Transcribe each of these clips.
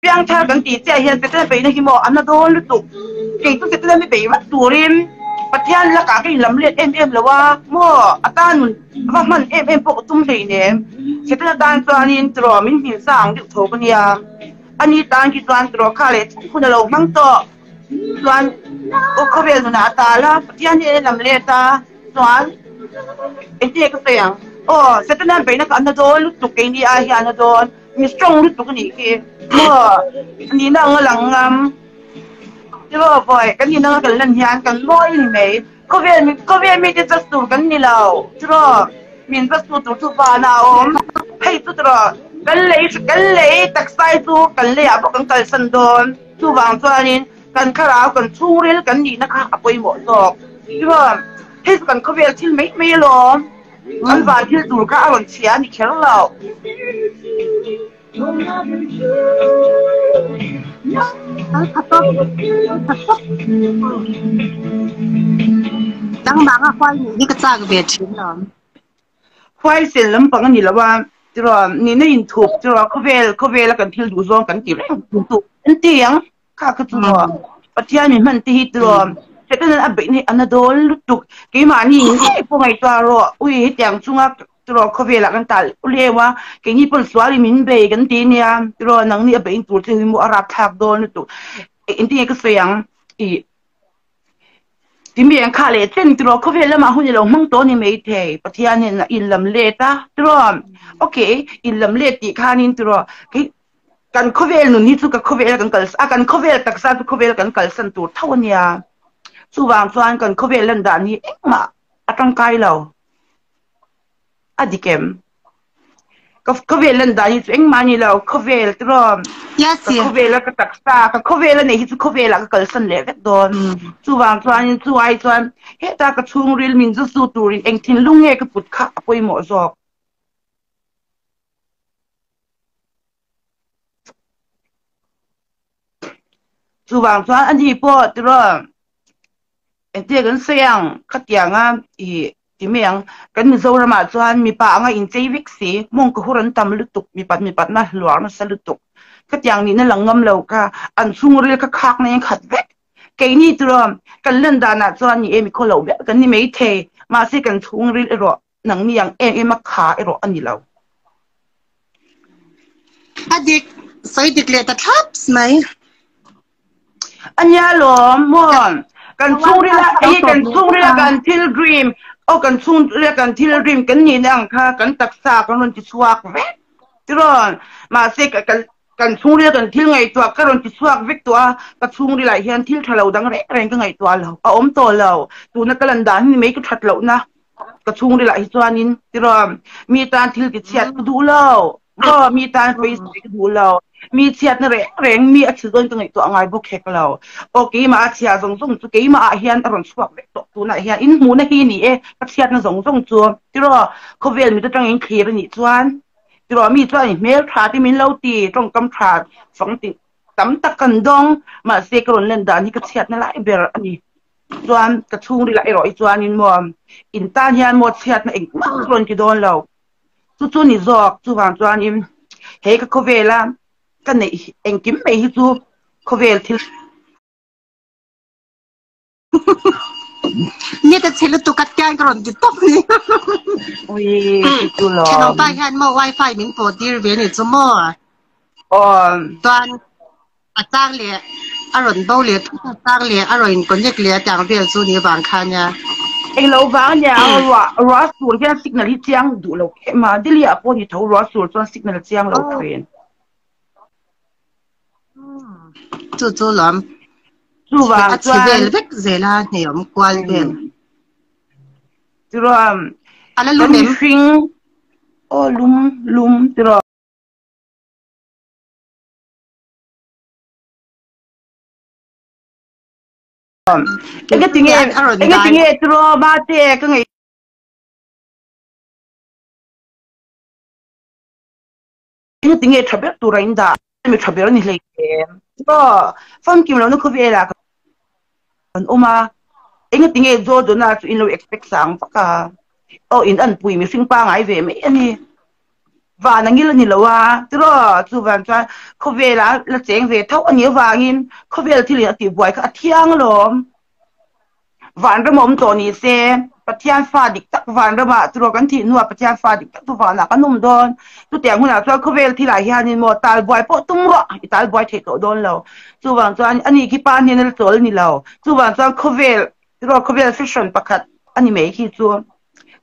piang thar kan ti che hian peten pe na hi mo an na don lu tu ke tu peten mi pe wat turin pathian la ka ke lam let em lawa mo atan wa man em pok tum le ne setan dan chuanin tro min hin sang di tho kan ya ani tan ki chuan tro kha le khun lo mang to chuan o ko vel na ta la pathian ni lam le ta chuan en ti ka sayang o setan pe na kan na don lu tu ke ni a hian na don mi strong lu tu ni ke mo ni na ngalang ngam chứ boy cái gì nó cần lần hiền cần mỗi mấy có vẻ mình just tu cái gì lâu chứ mình just tu tu ba nào hay tu rồi cái lấy đặc sai tu cái lấy à cái cái sân đồn tu vàng cho nên cái khá là cái chung lên cái gì nó khác với một rồi chứ hay cái có vẻ thiên mấy luôn anh vào thiên tu cái anh chia ni khéo lâu当忙啊，欢迎你个咋个别吃了？快些人帮你了吧？就说你那印图，就说可别那个听读说跟地人读，这样看个就说，我天你们第一就说，这个人啊被你安那多读，给嘛你不爱抓咯，喂，这样中啊。就说可别那个大列哇，给你本说里面背跟地呢，就说能力背读这么阿拉差不多那读，印第个这样，ที่มีอย่างข่าวเลยเช่นตัวเขาเวลามาหุ่นเรามั่งตัวนี่ไม่เท่ปะที่อันนี้นะอินลำเล่ตาตัวโอเคอินลำเล่ตีข้านี่ตัวกันเขาเวลหนุนนี่ตัวกับเขาเวลกันกัลส์กันเขาเวลตักษาตัวเขาเวลกันกัลสันตัวเท่านี้สุวรรณส่วนกันเขาเวลด้านนี้เอ็งมาตั้งใจเราอดีเกมเขาเวลด้านนี้เอ็งมานี่เราเขาเวลตัวเขาเวลก็ตักษาเขาเวลเนี่ยที่เขาเวลก็กัลสันเล็กโดนสุวรรณส่วนสุวรรณส่วนเฮตากระชุ่งริลมินจะสู้ตัวรินเอ็งทิ้งลุงเอกปุดข้าไปหมดจอกสุวรรณส่วนอันนี้พอตัวเอ็งเตี้ยกันเสียงขัดยังอ่ะที่เมียงกันมีโซลมาส่วนมีป่าอ่ะอินเจวิกสีมงกุฮรันตำลุตุกมีปัดน่าหลวงน่าสลุตุกก็อย่างนี้นั่นหลังงำเราค่ะอันซุงเรียกคักๆนี่ยังขัดเวกแกนี่ตัวกันเล่นดานาจวนนี่มีคนเราเวกันนี่ไม่เทมาสิกันซุงเรียกรอหนังนี่ยังมาขารออันนี้เราอดีตใส่ดิกเลตทับไหมอันนี้หรอม่วนกันซุงเรียกกันซุงเรียกกันทิลดรีมโอ้กันซุงเรียกกันทิลดรีมกันนี่นั่งค่ะกันตักษากันนนจิสวากเวกตัวมาสิกันช่วงเรียกันที่ไงตัวก็รอนจิตสวกวิกตัวก็ช่วงเรียกเฮียนที่ทะเลดังแรงก็ไงตัวเราเอาอมตัวเราตัวนักลันดานนี่ไม่ก็ทัดเรานะก็ช่วงเรียกฮิตวานินที่เรามีตาที่กิจเชียดก็ดูเราก็มีตาไปก็ดูเรามีเชียดนั่นแรงมีอัศจรรย์ก็ไงตัวไงบุกเฮกเราโอเคมาเชียร์ส่งตัวเกี่ยมาเฮียนอรอนสวกวิกตัวน่ะเฮียนอินมูน่ะฮีนี่ก็เชียดนั่นส่งตัวที่เราเขาเวลมีตัวจังเองเคลียร์นี่ส่วนที่เรามีตัวเมลทราที่มีเล่าตีตรงกำทราสองติตั้มตะกันดองมาเสกรนเล่นดานที่กระเชียดนั่นแหละเบอร์อันนี้ส่วนกระชุ่งดีละไอรอยส่วนนี้มัวอินตาเฮียนมัวเชียดนั่นเองมากรนกี่โดนเราจู่ๆนี่จอกส่วนนี้เฮ้ยก็เขาเวลากันเนี่ยเองกินไม่ฮิจูเขาเวลที่เนี่ยแต่เชลตุกัดแกงกรอนจิตตบนี่โอ้ยดูหรอฉันเอาไปแค่มา Wi-Fi มินโปรตีเรียนนี่จะมั่วตอนอาจารย์เลี้ยอร่อยเบาเลี้ยทุกอาจารย์เลี้ยอร่อยคนยักเลี้ยจางเรียนสู้นี่บางคันเนี่ยไอ้เราบางเนี่ยรัสสูลแค่สิกนัลที่เจียงดูเราแค่มาดิเลียพอที่เขารัสสูลจนสิกนัลเจียงเราเทรนจู่ๆล้อมจู่ว่าจู่เวลเล็กเซล่าเนี่ยผมกวนเวลจู่ว่าอะไรลุมฟิงโอ้ลุมจู่ว่าเอ็งก็ติงจู่ว่ามาเตะก็ไงเอ็งก็ติงทับเบิลตัวไรน์ด่าไม่ทับเบิลนี่เลยก็ฟังกิมเราเนี่ยเขาเวลากันออกมาเอ็งก็ติงโจดน่าจะอินเรา expect สั่งปะกะโอ้อินอันปุยมีสิ่งปังไอเวไม่อันนี้ và năng như là wa tro chu van chuan ko ve la cheng ve thau ani wangin ko ve thi le ti buai kha thiang lom van ra mom to ni se pathian fa dik tak van ra ma tro kan thi nuwa pathian fa dik tak tu van la kan num don tu te huna chuan ko ve thi la hianin mo tal buai po tum ro tal buai the ko don lo chu van chuan ani ki pa ni na tol ni lo chu van chuan ko ve tro ko ve fashion pakhat ani me hi chu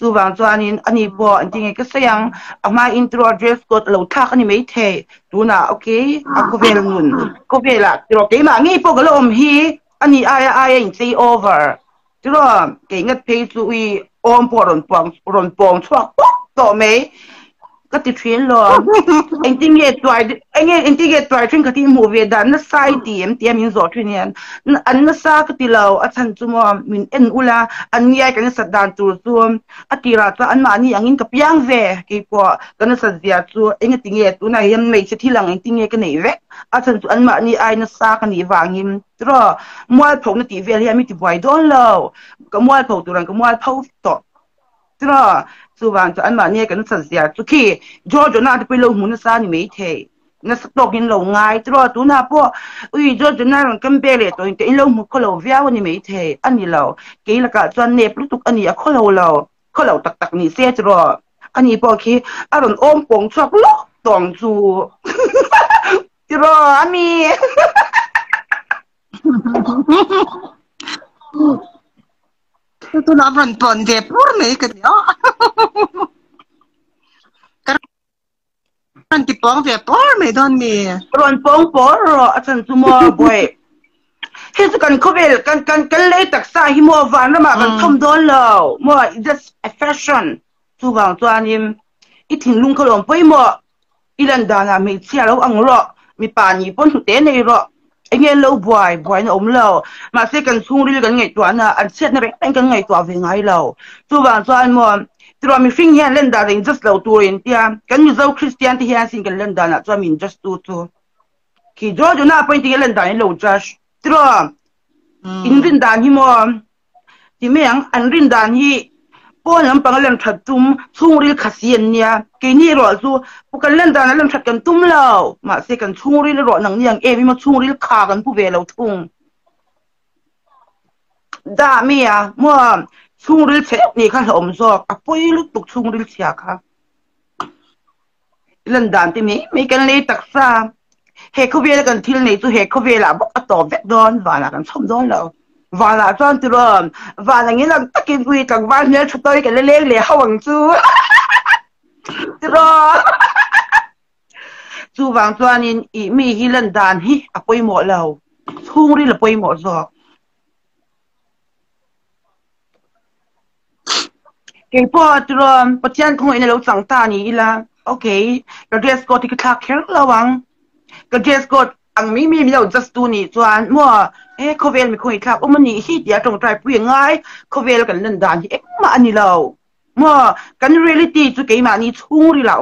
chu wang chuanin ani bo anting ke sayang ama intro address code lo thak ani mai the tuna okay a ko vel nun ko vela tro ke ma ngi po galom hi ani aya in say over tro ke ngat pe chu i om po ron pong chwa to meก็ติดเทรนหรอเอ็งที่เงี้ยตัวเอ็งที่เงี้ยตัวเทรนก็ที่หมู่เวดานนั่นไซดีเตียมินจอดเทรนเนี่ยอันนั้นซาก็ที่เราอาจารย์จุ่มมินเอ็นอุลาอันนี้กันสัตดานตัวจุ่มอัติราตัวอันมานี่อย่างนี้กับยังเวกี่ปอกันสัตเดียตัวเอ็งที่เงี้ยตัวไหนยังไม่ใช่ที่หลังเอ็งที่เงี้ยกันไหนเวอาจารย์จุ่มอันมานี่ไอ้นั่นซากันนี่วางยิมตัวมวยผงนั่นตีเวลียมีที่บอยโดนเราก็มวยผงตัวนั้นก็มวยผงต่อตัวสุวรรณจะอันมาเนี่ยกันสัตย์เสียสุขีจอจน่าจะไปลงหุ่นซานี่ไม่เทนั่นสต๊อกยินลงง่ายตัวน่าพวกจอจน่าเรากันเบลเลยตัวอินเตอร์ลงหุ่นเขาเราเวียวันนี้ไม่เทอันนี้เราเกี่ยละกันจนเนปลุตุกอันนี้เขาเราตักนี่เสียจรออันนี้พอคีอารมณ์อมปงชอบล็อกตองจูจรออันนี้tu na ron pon de pur me ka yo kan ti pong de pur me don me ron pong por asan sumo boy he's kan kovel kan le tak sa hi mo van ma kan thom don lo mo just a fashion tu wang chuan im I thing lung ko lom poi mo ilan dana me chia lo ang ro mi pa ni pon thu te nei ro anh em lâu boy nó ốm lâu mà sẽ cần xuống đi gần ngày tuần à anh xét nó anh cần ngày tuần về ngày lâu tu bằng cho anh mua tu mình phim hiện lên đà then just lâu tuổi tia cần như dâu Christian thì hiện sinh cần lên đà cho mình just tu khi cho nó point thì lên đà lâu just tu in lên đà hi mua thì mấy anh lên đà hi bố nhóm bằng lên thật tum xuống đi khát xiên nha cái này rồi chú bukan lên đàn lên thật cần tum lâu mà sẽ cần xuống đi rồi năng nhang em mà xuống đi khá cần phụ về lâu tung đã mi à mua xuống đi chết này khá là ổn rồi à bố lúc tục xuống đi chết khá lên đàn thì mấy cái này đặc sa hệ có về là cần thiêu này chú hệ có về là bốc tỏ vẹt đón và là cần xong đón lâu và là cho anh từ rồi và là nghĩa là tất cả quy cần van nhớ cho tôi cái lên lẻ hỏng chú từ rồi chú vàng cho anh ý mi hi lần đàn hi à quay mỏ lầu thu đi là quay mỏ giò cái po từ rồi bắt chân không phải là lâu chẳng ta nhỉ là ok cái dress code thì cái thắc khéo là vàng cái dress code anh mi đâu just tu nhỉ cho anh muaเขาเวลไม่คุยครับมันนี่ที่เดียวตรงใจเปลี่ยนง่ายเขาเวลกันเล่นด่านที่มาอันนี้เราเมื่อกัน reality จุดกี่มานี่ทุ่งรีเรา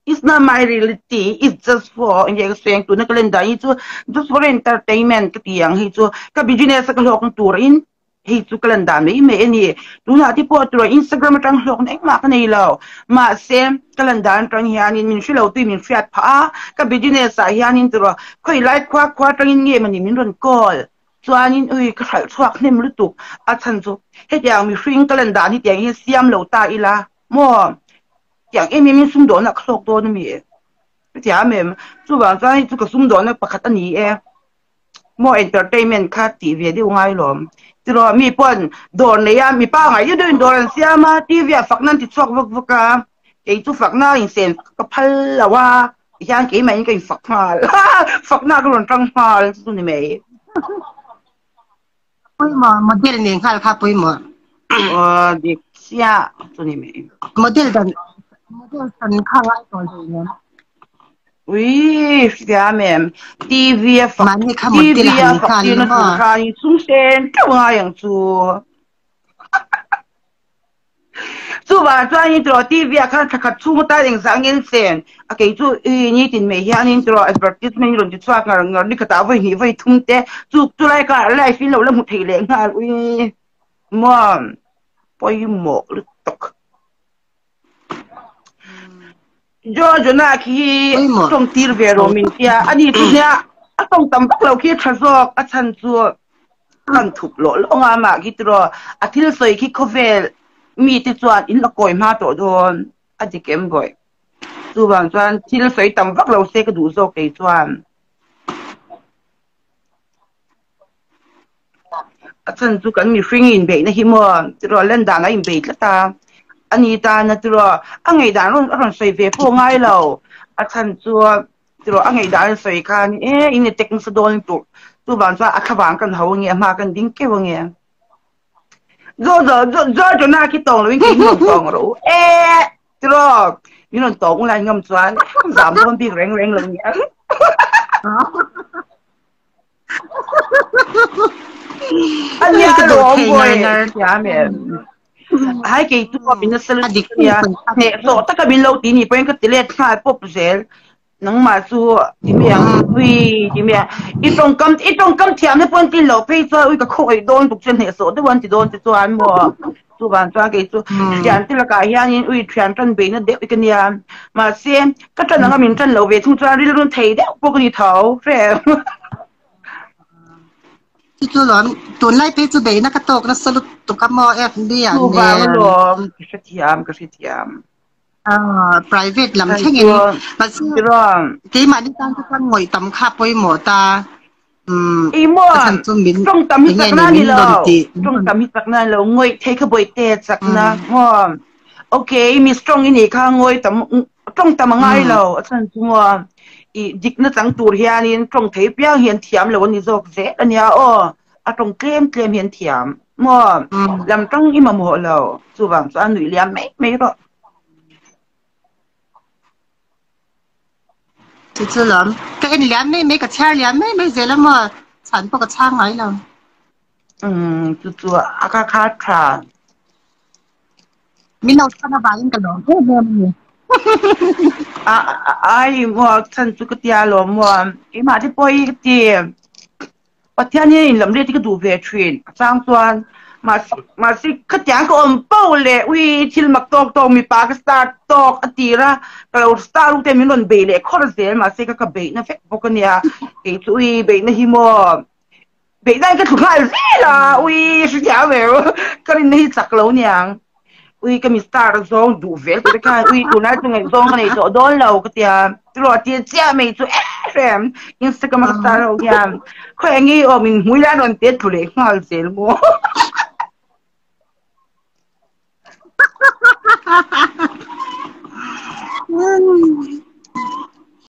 it's not my reality it's just for อย่างเสียงตัวนักเล่นด่านที่จุด just for entertainment ก็ที่อย่างที่จุดก็ business ก็หลอกตัวอินที่จุดกันเล่นด่านไม่เนี่ยตัวน่ะที่พอตัว Instagram ตั้งหลอกเอ็กมากกันนี่เรามาเสียกันเล่นด่านตั้งยานินมินช่วยเราตีมินเฟียดผ้าก็ business สายยานินตัวค่อยไล่คว้าตั้งยินเงี้ยมันนี่มินรอนก้อยส่วนนี้ก็ใส่สวกเนี่ยมันรู้ตุกอาจารย์จุเฮ็ดอย่างมีฟิงกันเล่นด่านที่อย่างเสียมเราตาอีละมั่วอย่างมีสุ่มโดนนักโลกโดนมีที่อย่างมีจู่บางทีจู่ก็สุ่มโดนนักประคัตนี้มั่ว entertainment ค่าทีวีได้ง่ายหรอที่เรามีปนโดนเลยมีป้าไงยืดโดนเสียมาทีวีฝักนั่นติดชกวักไอ้จู่ฝักหน้าอินเซนก็พัลละว่าอย่างกี่มันก็ฝักมาฝักหน้าก็โดนตั้งมาจู่นี่ไหมปุ้ยโมเดลเนี่ยค่ะปุ้ยโมเด็กเสียจู่นี่ไหมโมเดลสันข้างไอ้ตัวเนี่ยอุ้ยเสียแม่ทีวีฝักทีวีฝักยืนสุขานี่สุ่มเซนก็ว่าอย่างจู่ว่าจู่อันนี้ตัวทีวีข้างขัดสุ่มตาอย่างสังเกตเซนโอเคจู่นี่ติดไม่เห็นนี่ตัว advertisement รุ่นที่ชอบงานนี่ก็ตาไว้หีไว้ทุ่มเตะจู่ไรก็อะไรฟิลเราเล่นมุทีเลี้ยงงานอุ้ยมั่วปอยหมกหรือตก jo na khi trong tir về rồi mình kia anh đi thì nha trong tầm bắt đầu khi thay gió chan chua kan thup lo lo nga ma ki tro athil soi ki khovel mi ti chuan in la koi ma to don a ji kem goi chu bang chuan thil soi tam vak lo se ka du zo ke chuan a chen chu kan mi fring in be na hi mo tro len da na in be tla ta ani ta na tro a ngai da ron soi ve pho ngai lo a chen chu tro a ngai da soi kan in tek sa don tu tu bang chuan a khawang kan ho nge ma kan ding ke nge zo na ki tong lo in ki non tong ro tro ni non tong la ngam chuan zam don bi reng lo nge anh ya lo boy ya me hai cái tu có bin sel ya ne so ta ka bin lo ti ni pen ka tile tha pop zel nang ma su ti me ti me i tong kam thiam ne pon ti lo pe so ui ka khoi don buk chen ne so de wan ti don ti chuan mo tu ban chuan ke chu jan ti la ka hian in ui thian tan be na de ka nia ma se ka tan nga min tan lo ve chung chuan ri run thei de pok ni thau fe chú lớn tuần lại bây giờ đấy nó cắt tóc nó sơ lụt tụi các mò em đi à cái tiệm private làm thế này mà cái mà đi tăng cái ngồi tầm khắp với mỏ ta trong tầm hít sắc na đi lo trong tầm hít sắc na lo ngồi thấy cái bồi tê sắc na ok mi strong ini kha ngồi tầm trong tầm ngay lo chân chung dịch nó chẳng tụt hiền nên trong thấy biang hiền thiam là vấn đề dọc dễ anh ya trong kem hiền thiam mà làm trong im mà một lâu chú vàng cho anh nuôi liam mấy rồi chú lắm cái anh liam mấy cái cha liam mấy giờ lắm mà sản phụ cái cha ngay là chú khá khá mình đâu có nó bán cái đó thế em ai mua chân chú cái tia lo mua cái mà thì bôi cái tia ở thiên nhiên làm gì thì cái đủ về chuyện sang xuân mà si cái tiếng của ông bao lệ uy til mặc tóc mi pa cái start tóc atira cái start lúc mình luôn bể lệ khó là mà si cái bể nó phết bốc cái nia cái uy bể nó hi mua bể đây cái thủ khai gì là uy sự chả về cái này chắc lâu nhàng uy cái mình start zone đủ về cái cái uy tụi nó tụi ngày zone cái này chỗ đó lâu cái tia rồi tia chia mình tụi em Instagram cái start lâu nhàng khoe nghĩ mình mũi ra đòn tết tụi lệ ngal gì luôn